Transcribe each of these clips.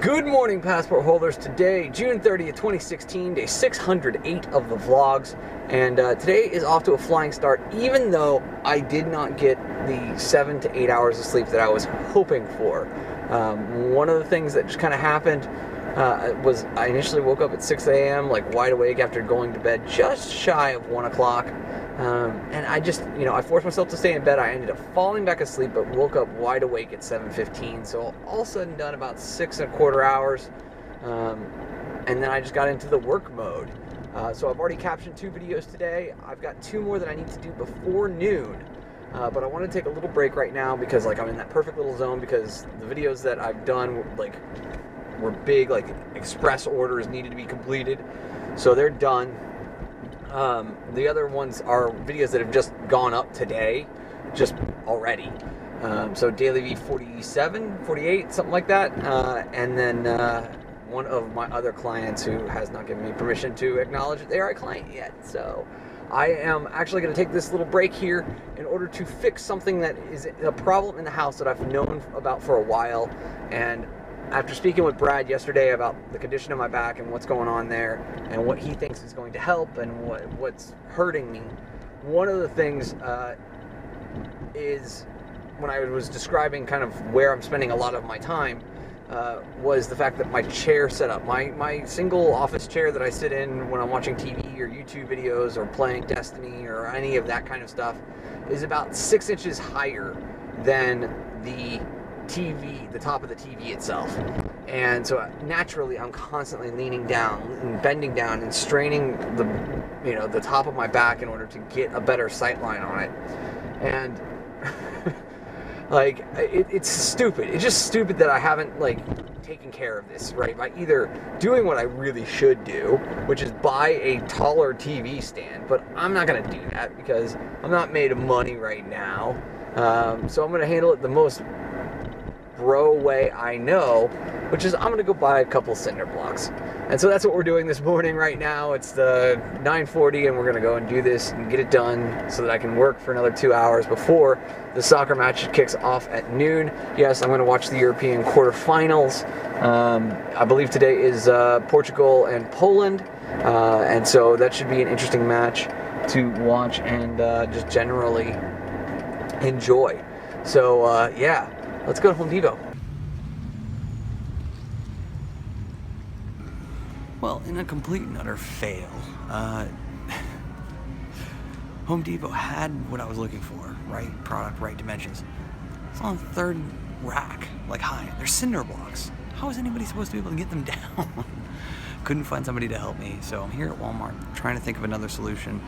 Good morning, passport holders. Today, June 30th, 2016, day 608 of the vlogs, and today is off to a flying start, even though I did not get the 7 to 8 hours of sleep that I was hoping for. One of the things that just kind of happened was I initially woke up at 6 a.m., like wide awake after going to bed just shy of 1 o'clock. And I just, I forced myself to stay in bed. I ended up falling back asleep, but woke up wide awake at 7:15. So all said and done, about 6.25 hours. And then I just got into the work mode. So I've already captioned 2 videos today. I've got 2 more that I need to do before noon. But I want to take a little break right now because I'm in that perfect little zone, because the videos that I've done were big, express orders needed to be completed. So they're done. The other ones are videos that have just gone up today, just already. So Daily V 47, 48, something like that. And then one of my other clients who has not given me permission to acknowledge that they are a client yet. So I am actually going to take this little break here in order to fix something that is a problem in the house that I've known about for a while. And after speaking with Brad yesterday about the condition of my back and what's going on there and what he thinks is going to help and what's hurting me, one of the things is, when I was describing kind of where I'm spending a lot of my time, was the fact that my chair setup, my single office chair that I sit in when I'm watching TV or YouTube videos or playing Destiny or any of that kind of stuff, is about 6 inches higher than the TV, the top of the TV itself. And so naturally I'm constantly leaning down and bending down and straining the top of my back in order to get a better sight line on it. And it's stupid. It's just stupid that I haven't taken care of this, right? By either doing what I really should do, which is buy a taller TV stand, but I'm not gonna do that because I'm not made of money right now. So I'm gonna handle it the most bro way I know, which is I'm gonna go buy a couple cinder blocks. And so that's what we're doing this morning right now. It's the 9:40 and we're gonna go and do this and get it done so that I can work for another 2 hours before the soccer match kicks off at noon. Yes, I'm gonna watch the European quarterfinals. I believe today is Portugal and Poland, and so that should be an interesting match to watch and just generally enjoy. So yeah, let's go to Home Depot. Well, in a complete and utter fail, Home Depot had what I was looking for, right product, right dimensions. It's on the 3rd rack, high. They're cinder blocks. How is anybody supposed to be able to get them down? Couldn't find somebody to help me, so I'm here at Walmart trying to think of another solution.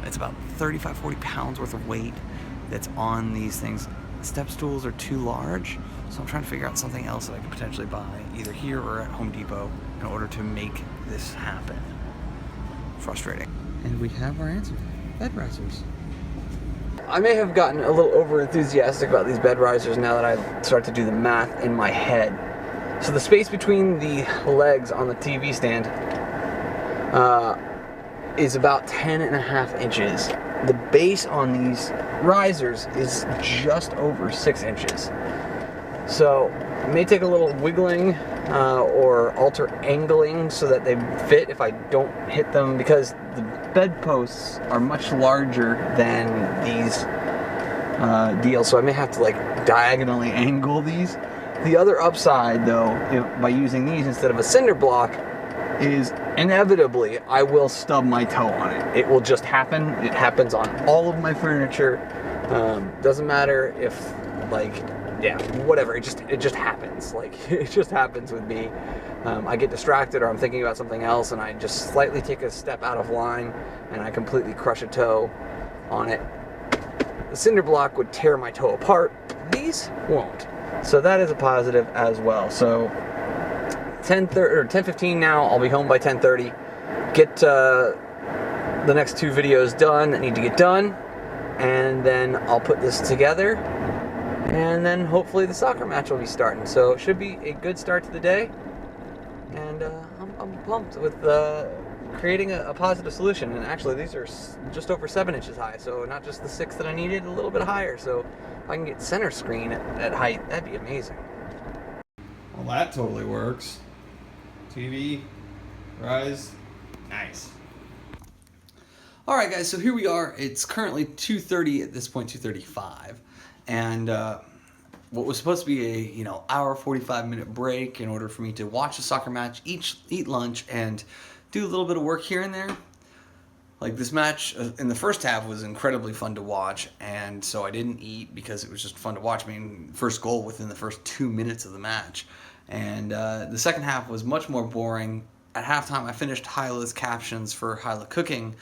It's about 35-40 pounds worth of weight that's on these things. Step stools are too large, so I'm trying to figure out something else that I could potentially buy either here or at Home Depot in order to make this happen. Frustrating. And we have our answer. Bed risers. I may have gotten a little over enthusiastic about these bed risers now that I start to do the math in my head. So the space between the legs on the TV stand is about 10.5 inches. The base on these risers is just over 6 inches. So it may take a little wiggling or alter angling so that they fit if I don't hit them, because the bedposts are much larger than these deals, so I may have to diagonally angle these. The other upside though, by using these instead of a cinder block, is inevitably I will stub my toe on it. It will just happen. It happens on all of my furniture. Doesn't matter if whatever. It just happens. It just happens with me. I get distracted or I'm thinking about something else and I just slightly take a step out of line and I completely crush a toe on it. The cinder block would tear my toe apart. These won't. So that is a positive as well. So 10:30 or 10:15 now. I'll be home by 10:30. Get the next 2 videos done that need to get done, and then I'll put this together, and then hopefully the soccer match will be starting. So it should be a good start to the day, and I'm pumped with creating a positive solution. And actually, these are just over 7 inches high, so not just the 6 that I needed, a little bit higher. So if I can get center screen at height, that'd be amazing. that totally works. TV, rise, nice. All right, guys, so here we are. It's currently 2:30 at this point, 2:35. And what was supposed to be a, hour, 45-minute break in order for me to watch a soccer match, eat lunch, and do a little bit of work here and there. Like, this match in the first half was incredibly fun to watch, and so I didn't eat because it was just fun to watch. I mean, first goal within the first 2 minutes of the match. And the second half was much more boring. At halftime, I finished Hyla's captions for Hyla Cooking,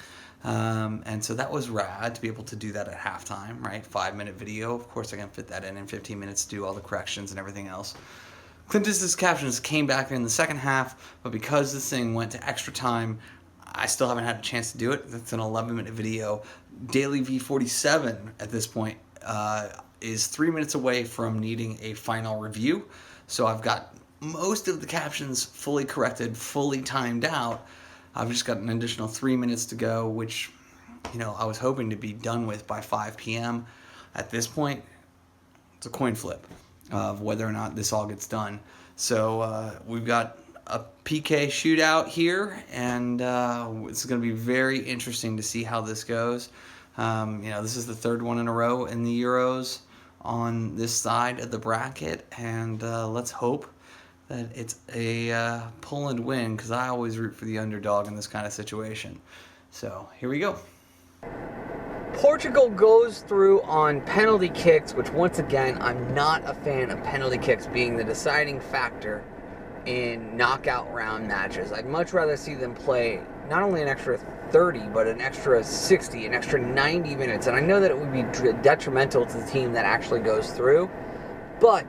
and so that was rad to be able to do that at halftime, right? 5-minute video. Of course, I can fit that in 15 minutes to do all the corrections and everything else. Clintus's captions came back in the second half, but because this thing went to extra time, I still haven't had a chance to do it. It's an 11-minute video. Daily V47 at this point is 3 minutes away from needing a final review. So I've got most of the captions fully corrected, fully timed out. I've just got an additional 3 minutes to go, which, I was hoping to be done with by 5 p.m. At this point, it's a coin flip of whether or not this all gets done. So we've got a PK shootout here, and it's going to be very interesting to see how this goes. This is the third one in a row in the Euros on this side of the bracket, and let's hope that it's a Poland win, because I always root for the underdog in this kind of situation. So here we go. Portugal goes through on penalty kicks, which once again, I'm not a fan of penalty kicks being the deciding factor in knockout round matches. I'd much rather see them play not only an extra 30, but an extra 60, an extra 90 minutes. And I know that it would be detrimental to the team that actually goes through, but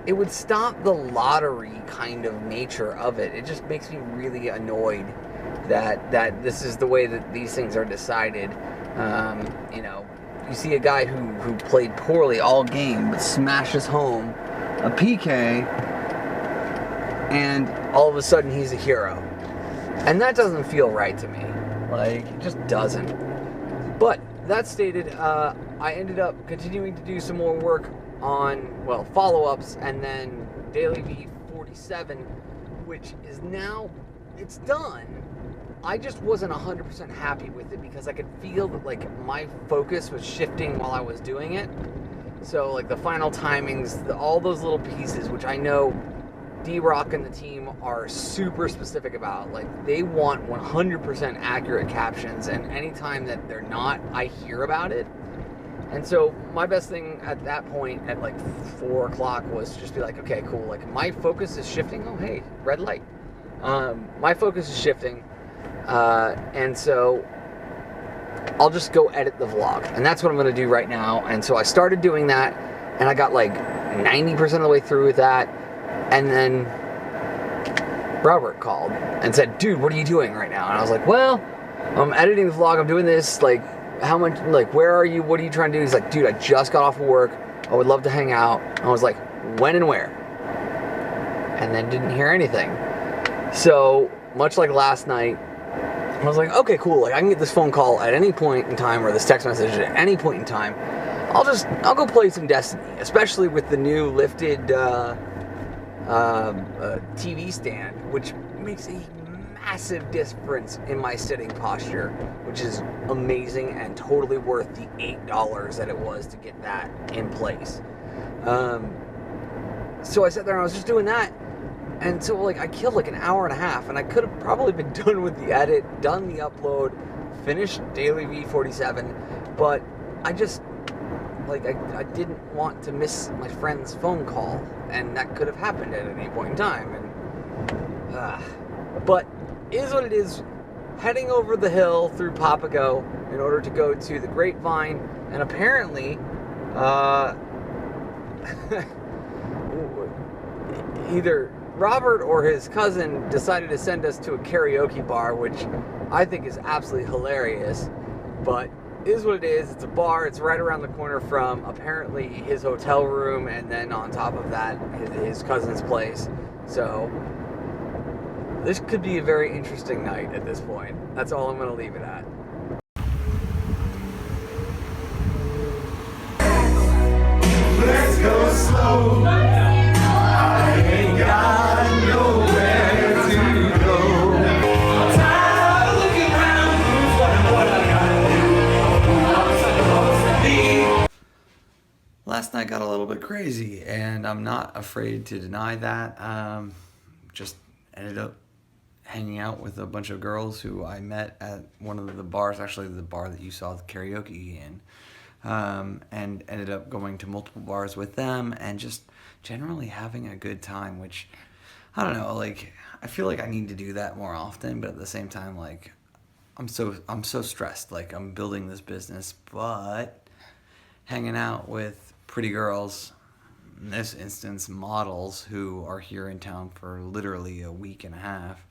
it would stop the lottery kind of nature of it. It just makes me really annoyed that this is the way that these things are decided. You see a guy who played poorly all game but smashes home a PK, and all of a sudden he's a hero. And that doesn't feel right to me. Like, it just doesn't. But that stated, I ended up continuing to do some more work on, follow-ups, and then Daily V47, which is now, it's done. I just wasn't 100% happy with it because I could feel that, my focus was shifting while I was doing it. So, the final timings, all those little pieces, which I know D-Rock and the team are super specific about. They want 100% accurate captions, and anytime that they're not, I hear about it. And so my best thing at that point at 4 o'clock was to just be okay, cool. My focus is shifting. Oh, hey, red light. My focus is shifting. And so I'll just go edit the vlog. And that's what I'm going to do right now. And so I started doing that, and I got 90% of the way through with that. And then Robert called and said, dude, what are you doing right now? And I was like, well, I'm editing the vlog. I'm doing this. How much, where are you? What are you trying to do? He's like, dude, I just got off of work. I would love to hang out. I was like, when and where? And then didn't hear anything. So, much like last night, I was like, okay, cool. I can get this phone call at any point in time, or this text message at any point in time. I'll go play some Destiny, especially with the new lifted TV stand, which makes a massive difference in my sitting posture, which is amazing and totally worth the $8 that it was to get that in place. So I sat there and I was just doing that, and so I killed an hour and a half, and I could have probably been done with the edit, done the upload, finished Daily V47, but I just I didn't want to miss my friend's phone call, and that could have happened at any point in time. And but is what it is. Heading over the hill through Papago in order to go to the Grapevine, and apparently, either Robert or his cousin decided to send us to a karaoke bar, which I think is absolutely hilarious. But is what it is. It's a bar. It's right around the corner from apparently his hotel room, and then on top of that, his cousin's place. So this could be a very interesting night at this point. That's all I'm going to leave it at. Let's go slow. I ain't got crazy, and I'm not afraid to deny that. Just ended up hanging out with a bunch of girls who I met at one of the bars, actually the bar that you saw the karaoke in, and ended up going to multiple bars with them and just generally having a good time, which, I don't know, like, I feel like I need to do that more often, but at the same time, like, I'm so stressed, like, I'm building this business, but hanging out with pretty girls, in this instance models who are here in town for literally a week and a half,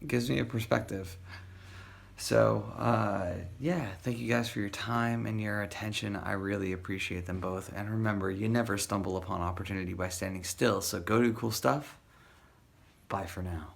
it gives me a perspective. So, yeah, thank you guys for your time and your attention. I really appreciate them both. And remember, you never stumble upon opportunity by standing still. So go do cool stuff. Bye for now.